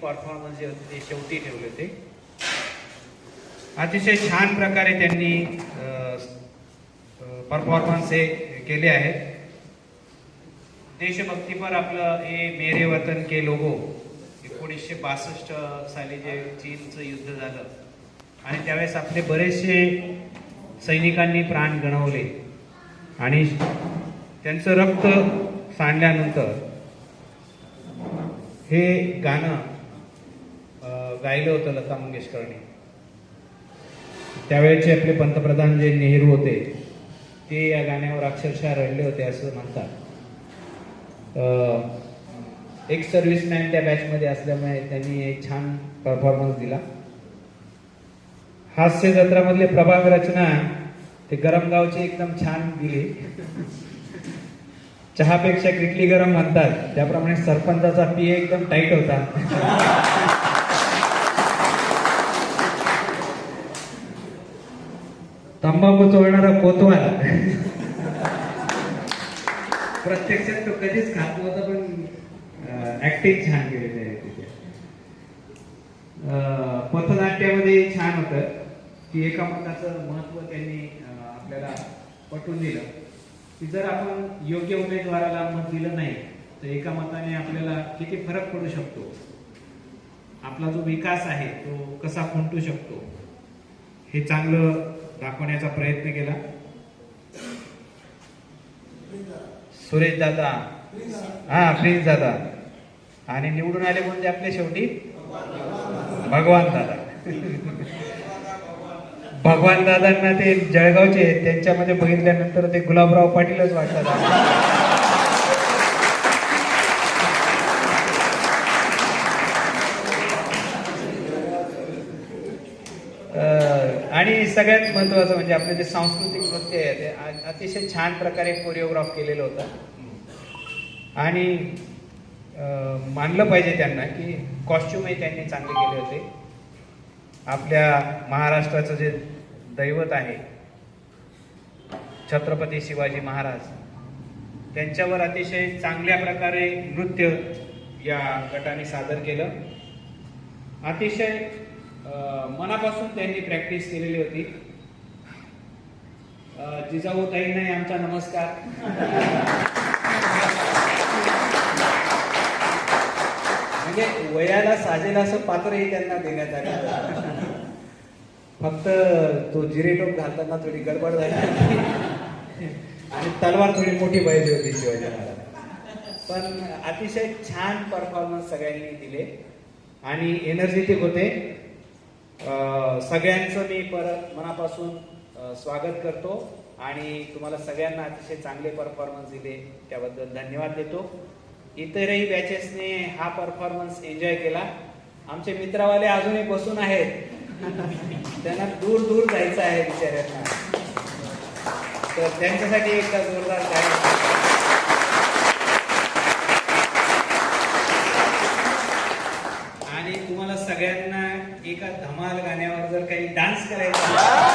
Performance जे होते ते शेवटी ठेवले होते. अतिशय छान प्रकारे त्यांनी परफॉर्मन्स हे केले आहेत. देशभक्तीपर आपलं हे मेरे वतन के लोगो 1962 साली जे चीनचं युद्ध झालं आणि त्यावेळेस आपले बरेचसे सैनिकांनी प्राण गमावले आणि त्यांचं रक्त सांडल्यानंतर हे गाणं गायलं होतं लता मंगेशकरनी. त्यावेळेचे आपले पंतप्रधान जे नेहरू होते ते या गाण्यावर अक्षरशः रडले होते असं म्हणतात. एक सर्व्हिसमॅन त्या बॅचमध्ये असल्यामुळे त्यांनी एक छान परफॉर्मन्स दिला. हास्य जत्रामधले प्रभाग रचना ते गरमगावचे एकदम छान दिली. चहापेक्षा किटली गरम म्हणतात त्याप्रमाणे सरपंचाचा पी एकदम टाईट होता. तंबाखू चोळणारा कोतवाल प्रत्यक्षात तो कधीच खात नव्हता पण ऍक्टिंग छान केलेली आहे तिथे. पथनाट्यामध्ये छान होतं की एका मताचं महत्व त्यांनी आपल्याला पटवून दिलं की जर आपण योग्य उमेदवाराला मत दिलं नाही तर एका मताने आपल्याला किती फरक पडू शकतो, आपला जो विकास आहे तो कसा खुंटू शकतो हे चांगलं दाखवण्याचा प्रयत्न केला. सुरेश दादा, प्रिन्स दादा आणि निवडून आले म्हणजे आपले शेवटी भगवान दादा. भगवान दादांना ते जळगावचे त्यांच्यामध्ये बघितल्यानंतर ते गुलाबराव पाटीलच वाटतात. आणि सगळ्यात महत्वाचं म्हणजे आपले जे सांस्कृतिक नृत्य आहे ते अतिशय छान प्रकारे कोरिओग्राफ केलेलं होतं. आणि मानलं पाहिजे त्यांना की कॉस्ट्युमही त्यांनी चांगले केले होते. आपल्या महाराष्ट्राचं जे दैवत आहे छत्रपती शिवाजी महाराज त्यांच्यावर अतिशय चांगल्या प्रकारे नृत्य या गटाने सादर केलं. अतिशय मनापासून त्यांनी प्रॅक्टिस केलेली होती. जिजाऊ ताईंना आमचा नमस्कार. म्हणजे वयाला साजेल असं पात्रही त्यांना देण्यात आलं. फक्त तो जिरेटोप घालताना थोडी गडबड झाली आणि तलवार थोडी मोठी पाहिजे होती शिवाजी महाराज. पण अतिशय छान परफॉर्मन्स सगळ्यांनी दिले आणि एनर्जेटिक होते. सगळ्यांचं मी परत मनापासून स्वागत करतो आणि तुम्हाला सगळ्यांना अतिशय चांगले परफॉर्मन्स दिले त्याबद्दल धन्यवाद देतो. इतरही बॅचेसने हा परफॉर्मन्स एन्जॉय केला. आमचे मित्रवाले अजूनही बसून आहेत, त्यांना दूर दूर जायचं आहे बिचाऱ्यांना, तर त्यांच्यासाठी एक जोरदार ताली. आणि तुम्हाला सगळ्यांना एका धमाल गाण्यावर जर काही डान्स करायचा